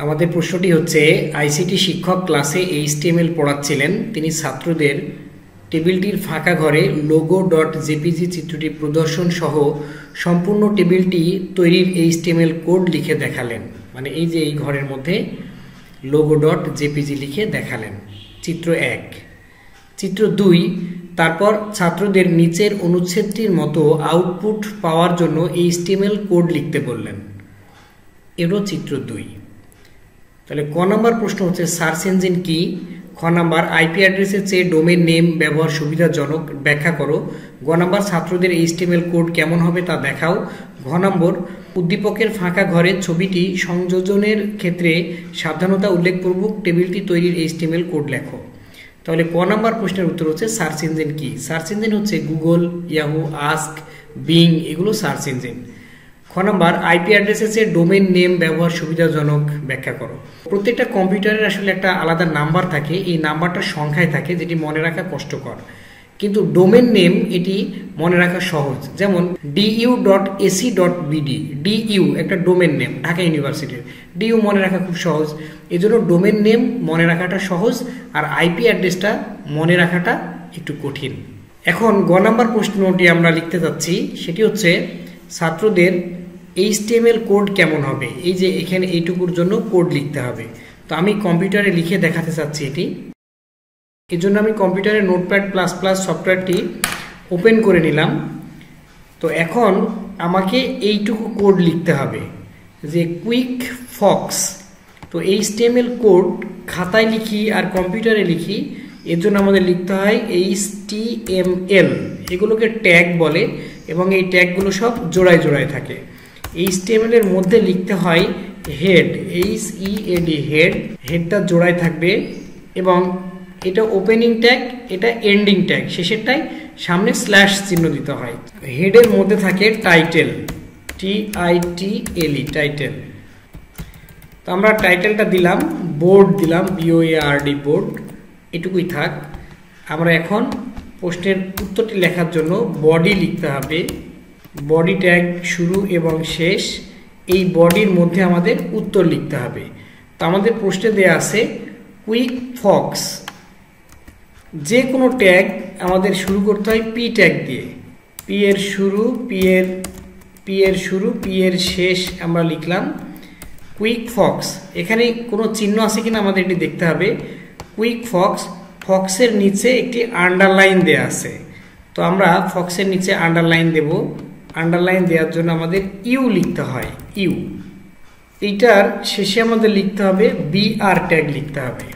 আমাদের প্রশ্নটি হচ্ছে, আইসিটি শিক্ষক ক্লাসে এইচটিএমএল পড়াচ্ছিলেন। তিনি ছাত্রদের টেবিলটির ফাঁকা ঘরে লোগো ডট জেপিজি চিত্রটি প্রদর্শন সহ সম্পূর্ণ টেবিলটি তৈরির এইচটিএমএল কোড লিখে দেখালেন। মানে এই যে এই ঘরের মধ্যে লোগো ডট জেপিজি লিখে দেখালেন। চিত্র 1। চিত্র 2, তারপর ছাত্রদের নিচের অনুচ্ছেদটির মতো আউটপুট পাওয়ার জন্য এইচটিএমএল কোড লিখতে বললেন। এরও চিত্র 2। তাহলে ক নম্বর প্রশ্ন হচ্ছে সার্চ ইঞ্জিন কি। খ নাম্বার আইপি অ্যাড্রেসের চেয়ে ডোমেন নেম ব্যবহার সুবিধাজনক, ব্যাখ্যা করো। গ নাম্বার ছাত্রদের এইচটিএমএল কোড কেমন হবে তা দেখাও। ঘ নম্বর উদ্দীপকের ফাঁকা ঘরের ছবিটি সংযোজনের ক্ষেত্রে সাবধানতা উল্লেখপূর্বক টেবিলটি তৈরির এইচটিএমএল কোড লেখো। তাহলে ক নাম্বার প্রশ্নের উত্তর হচ্ছে সার্চ ইঞ্জিন কি। সার্চ ইঞ্জিন হচ্ছে গুগল, ইয়াহু, আস্ক, বিং, এগুলো সার্চ ইঞ্জিন। খ নাম্বার আইপি অ্যাড্রেসের চেয়ে ডোমেন নেম ব্যবহার সুবিধাজনক, ব্যাখ্যা করো। প্রত্যেকটা কম্পিউটারের আসলে একটা আলাদা নাম্বার থাকে, এই নাম্বারটা সংখ্যায় থাকে, যেটি মনে রাখা কষ্টকর। কিন্তু ডোমেন নেম এটি মনে রাখা সহজ। যেমন du.ac.bd, ডিইউ একটা ডোমেন নেম, ঢাকা ইউনিভার্সিটির। ডিইউ মনে রাখা খুব সহজ, এজন্য ডোমেন নেম মনে রাখাটা সহজ, আর আইপি অ্যাড্রেসটা মনে রাখাটা একটু কঠিন। এখন গ নাম্বার প্রশ্নটি আমরা লিখতে যাচ্ছি, সেটি হচ্ছে ছাত্রদের এইচটিএমএল কোড কেমন হবে। এই যে এখানে এইটুকুর জন্য কোড লিখতে হবে। তো আমি কম্পিউটারে লিখে দেখাতে চাচ্ছি এটি। এর জন্য আমি কম্পিউটারে নোটপ্যাড প্লাস প্লাস সফটওয়্যারটি ওপেন করে নিলাম। তো এখন আমাকে এইটুকু কোড লিখতে হবে, যে কুইক ফক্স। তো এইচটিএমএল কোড খাতায় লিখি আর কম্পিউটারে লিখি, এর জন্য আমাদের লিখতে হয় এইচটিএমএল। এগুলোকে ট্যাগ বলে এবং এই ট্যাগগুলো সব জোড়ায় জোড়ায় থাকে। এইচটিএমএল এর মধ্যে লিখতে হয় হেড, HEAD, হেড। হেডটা জোড়ায় থাকবে এবং এটা ওপেনিং ট্যাগ, এটা এন্ডিং ট্যাগ, শেষেরটাই সামনে স্ল্যাশ চিহ্ন দিতে হয়। হেডের মধ্যে থাকে টাইটেল, TITLE, টাইটেল। তো আমরা টাইটেলটা দিলাম, বোর্ড দিলাম, BOARD, বোর্ড। এটুকুই থাক। আমরা এখন প্রশ্নের উত্তরটি লেখার জন্য বডি লিখতে হবে। বডি ট্যাগ শুরু এবং শেষ, এই বডির মধ্যে আমাদের উত্তর লিখতে হবে। তো আমাদের প্রশ্নে দেয়া আছে কুইক ফক্স। যে কোনো ট্যাগ আমাদের শুরু করতে হয় পি ট্যাগ দিয়ে। পি এর শুরু, পি এর শেষ আমরা লিখলাম কুইক ফক্স। এখানে কোনো চিহ্ন আছে কিনা আমাদের এটি দেখতে হবে। কুইক ফক্স, ফক্সের নিচে একটি আন্ডারলাইন দেয়া আছে। তো আমরা ফক্সের নিচে আন্ডারলাইন দেব। আন্ডারলাইন দেওয়ার জন্য আমাদের ইউ লিখতে হয়, ইউ। এইটার শেষে আমাদের লিখতে হবে BR ট্যাগ লিখতে হবে,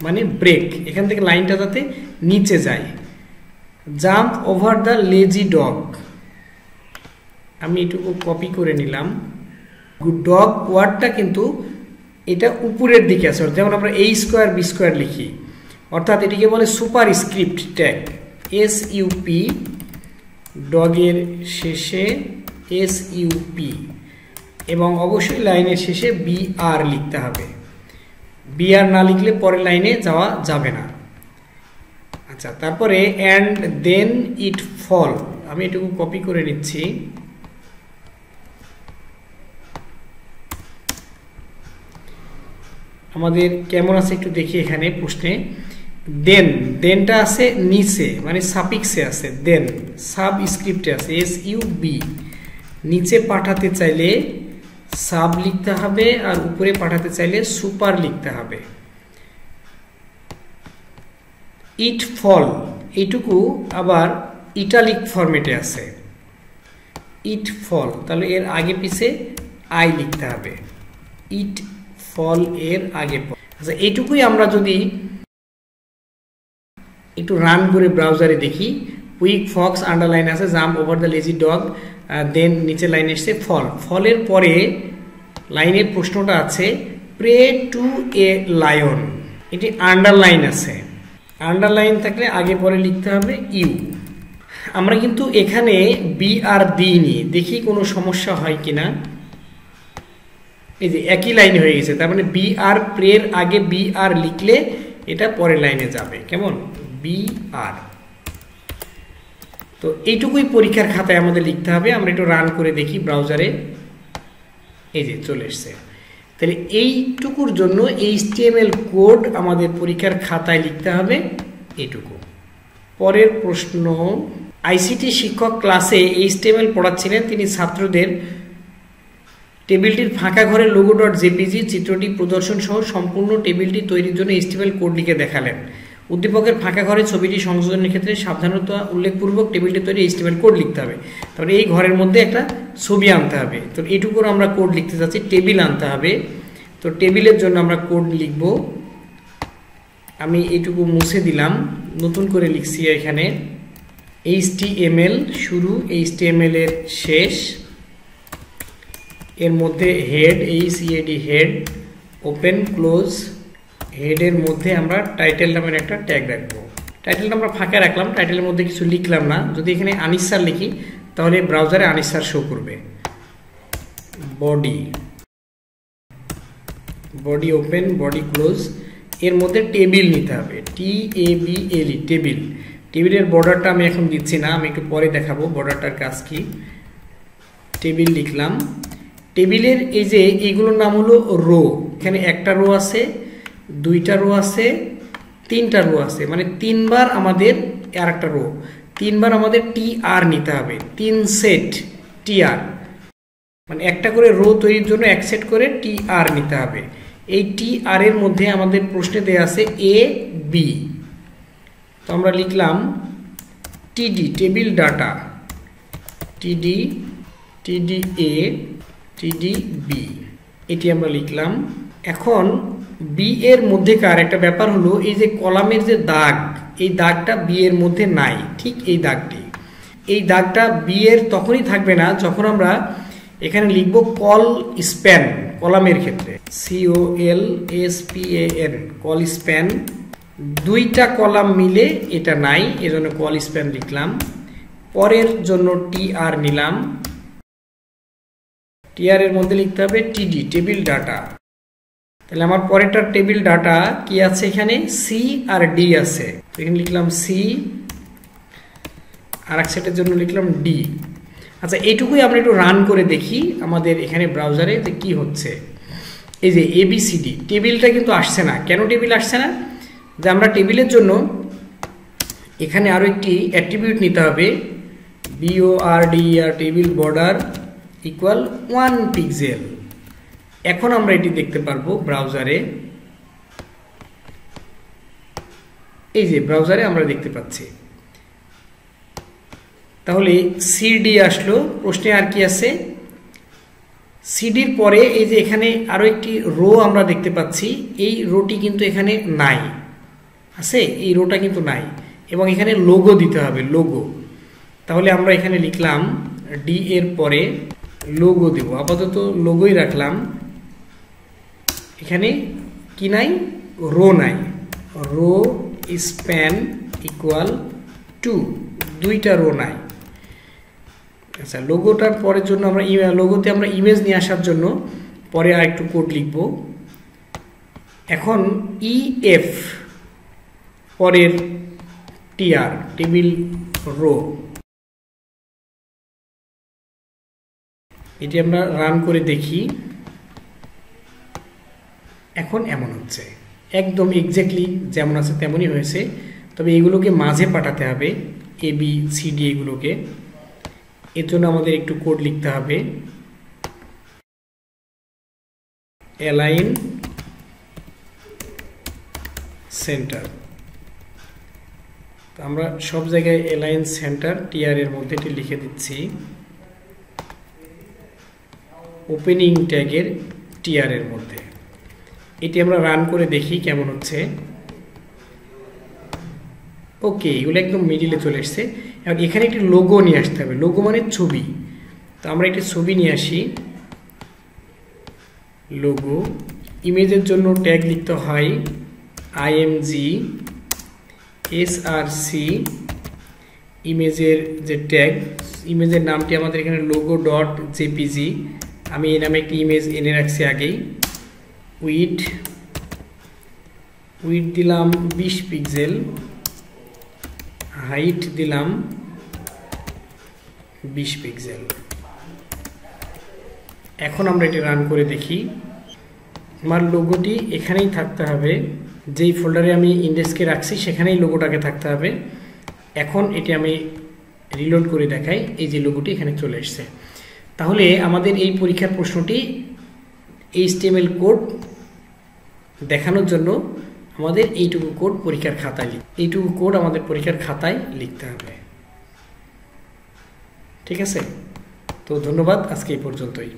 মানে ব্রেক। এখান থেকে লাইনটা যাতে নিচে যায়। Jump over the lazy dog, আমি এটুকু কপি করে নিলাম। ডগ ওয়ার্ডটা কিন্তু এটা উপরের দিকে আছে, যেমন আমরা A²B² লিখি, অর্থাৎ এটিকে বলে সুপার স্ক্রিপ্ট ট্যাগ। SUP, ডগের শেষে SUP, এবং অবশ্যই লাইনের শেষে BR লিখতে হবে। BR না লিখলে পরের লাইনে যাওয়া যাবে না। আচ্ছা, তারপরে অ্যান্ড দেন ইট ফল, আমি এটুকু কপি করে নিচ্ছি। আমাদের কেমন আছে একটু দেখি এখানে প্রশ্নে। দেনটা আছে নিচে, মানে সাফিক্সে আছে। দেন সাবস্ক্রিপ্টে আছে SUB। নিচে পাঠাতে চাইলে সাব লিখতে হবে, আর উপরে পাঠাতে চাইলে সুপার লিখতে হবে। ইট ফল, এইটুকু আবার ইটালিক ফরম্যাটে আছে। ইট ফল, তাহলে এর আগে পিছে আই লিখতে হবে। ইট ফল এর আগে। আচ্ছা, এইটুকুই আমরা যদি একটু রান করে ব্রাউজারে দেখি, কুইক ফক্স আন্ডারলাইন আছে, jump over the lazy dog, then নিচে লাইন এসছে ফল। ফলের পরে লাইনের প্রশ্নটা আছে প্রে টু এ লায়ন, এটি আন্ডারলাইন আছে। আন্ডারলাইন থাকলে আগে পরে লিখতে হবে ইউ। আমরা কিন্তু এখানে BR দিইনি, দেখি কোনো সমস্যা হয় কিনা। এই যে একই লাইন হয়ে গেছে, তার মানে BR, প্রের আগে BR লিখলে এটা পরের লাইনে যাবে। কেমন? BR। তো এইটুকুই পরীক্ষার খাতায় আমাদের লিখতে হবে। আমরা একটু রান করে দেখি ব্রাউজারে। এই যে চলে এসছে। তাহলে এইটুকুর জন্য HTML কোড আমাদের পরীক্ষার খাতায় লিখতে হবে এইটুকু। পরের প্রশ্ন, আইসিটি শিক্ষক ক্লাসে HTML পড়াচ্ছিলেন, তিনি ছাত্রদের টেবিলটির ফাঁকা ঘরে logo.jpg চিত্রটি প্রদর্শন সহ সম্পূর্ণ টেবিলটি তৈরির জন্য HTML কোড লিখে দেখালেন। উদ্দীপকের ফাঁকা ঘরে ছবিটি সংযোজনের ক্ষেত্রে সাবধানতা উল্লেখপূর্বক টেবিলটি তৈরি HTML কোড লিখতে হবে। তারপরে এই ঘরের মধ্যে একটা ছবি আনতে হবে। তো এইটুকুর আমরা কোড লিখতে চাচ্ছি, টেবিল আনতে হবে। তো টেবিলের জন্য আমরা কোড লিখব। আমি এইটুকু মুছে দিলাম, নতুন করে লিখছি এখানে HTML শুরু, HTML এর শেষ, এর মধ্যে head, HEAD head, open close, হেডের মধ্যে আমরা টাইটেল নামের একটা ট্যাগ রাখবো। টাইটেলটা আমরা ফাঁকা রাখলাম, টাইটেলের মধ্যে কিছু লিখলাম না। যদি এখানে আনিস স্যার লিখি তাহলে ব্রাউজারে আনিস স্যার শো করবে। বডি ওপেন, বডি ক্লোজ, এর মধ্যে টেবিল নিতে হবে, TABLE টেবিল। টেবিলের বর্ডারটা আমি এখন দিচ্ছি না, আমি একটু পরে দেখাবো বর্ডারটার কাজ কি। টেবিল লিখলাম। টেবিলের এই যে এইগুলোর নাম হলো রো। এখানে একটা রো আছে, দুইটা রো আছে, তিনটা রো আছে, মানে তিনবার আমাদের আর একটা রো, তিনবার আমাদের TR নিতে হবে, 3 সেট TR, মানে একটা করে রো তৈরির জন্য এক সেট করে TR নিতে হবে। এই TR এর মধ্যে আমাদের প্রশ্নে দেয়া আছে AB, তো আমরা লিখলাম TD table data, TDA TDB, এটি আমরা লিখলাম। এখন বি এর মধ্যেকার একটা ব্যাপার হলো এই যে কলামের যে দাগ, এই দাগটা বি এর মধ্যে নাই, ঠিক এই দাগটি। এই দাগটা বি এর তখনই থাকবে না যখন আমরা এখানে লিখব কল স্প্যান, কলামের ক্ষেত্রে COLSPAN, কল স্প্যান, দুইটা কলাম মিলে এটা নাই, এজন্য কল স্প্যান লিখলাম। পরের জন্য TR নিলাম, TR এর মধ্যে লিখতে হবে TD টেবিল ডাটা। তাহলে আমার পরেরটার টেবিল ডাটা কি আছে, এখানে C আর D আছে, এখানে লিখলাম C, আর এক সেটের জন্য লিখলাম D। আচ্ছা, এইটুকুই আমরা একটু রান করে দেখি আমাদের এখানে ব্রাউজারে যে কি হচ্ছে। এই যে ABCD টেবিলটা কিন্তু আসছে না। কেন টেবিল আসছে না? যে আমরা টেবিলের জন্য এখানে আরো একটি অ্যাট্রিবিউট নিতে হবে, BORDER table border equal 1 pixel. এখন আমরা এটি দেখতে পারবো ব্রাউজারে, এই যে ব্রাউজারে আমরা দেখতে পাচ্ছি। তাহলে CD আসলো, প্রশ্নে আর কি আছে, সিডির পরে এই যে এখানে আরো একটি রো আমরা দেখতে পাচ্ছি, এই রোটি কিন্তু এখানে নাই, আছে এই রোটা কিন্তু নাই, এবং এখানে লোগো দিতে হবে, লোগো। তাহলে আমরা এখানে লিখলাম D এর পরে লোগো দেব, আপাতত লোগোই রাখলাম। এখানে কি নাই, রো নাই, রো স্প্যান ইকুয়াল 2, দুইটা রো নাই। আচ্ছা, লোগোটার পরের জন্য আমরা লোগোতে আমরা ইমেজ নিয়ে আসার জন্য পরে আর একটু কোড লিখব। এখন EF পরের TR টেবিল রো, এটি আমরা রান করে দেখি। এখন এমন হচ্ছে, একদম এক্স্যাক্টলি যেমন আছে তেমনই হয়েছে, তবে এগুলোকে মাঝে পাঠাতে হবে, ABCD এগুলোকে। এর জন্য আমাদের একটু কোড লিখতে হবে, অ্যালাইন সেন্টার। আমরা সব জায়গায় অ্যালাইন সেন্টার TR এর মধ্যে এটি লিখে দিচ্ছি, ওপেনিং ট্যাগের TR এর মধ্যে। এটি আমরা রান করে দেখি কেমন হচ্ছে। ওকে, এগুলো একদম মিডিলে চলে এসছে। এখন এখানে একটি লোগো নিয়ে আসতে হবে, লোগো মানে ছবি। তো আমরা একটি ছবি নিয়ে আসি, লোগো। ইমেজের জন্য ট্যাগ লিখতে হয় IMG SRC, ইমেজের যে ট্যাগ, ইমেজের নামটি আমাদের এখানে logo.jpg, আমি এই নামে একটি ইমেজ এনে রাখছি আগেই। উইডথ দিলাম 20 পিক্সেল, হাইট দিলাম 20 পিক্সেল। এখন আমরা এটি রান করে দেখি। আমার লোগোটি এখানেই থাকতে হবে, যেই ফোল্ডারে আমি ইন্ডেক্সকে রাখছি সেখানেই লোগোটাকে থাকতে হবে। এখন এটি আমি রিলোড করে দেখাই, এই যে লোগোটি এখানে চলে এসছে। তাহলে আমাদের এই পরীক্ষার প্রশ্নটি HTML কোড দেখানোর জন্য আমাদের এইটুকু কোড পরীক্ষার খাতায় লিখতে হবে। ঠিক আছে, তো ধন্যবাদ, আজকে এই পর্যন্তই।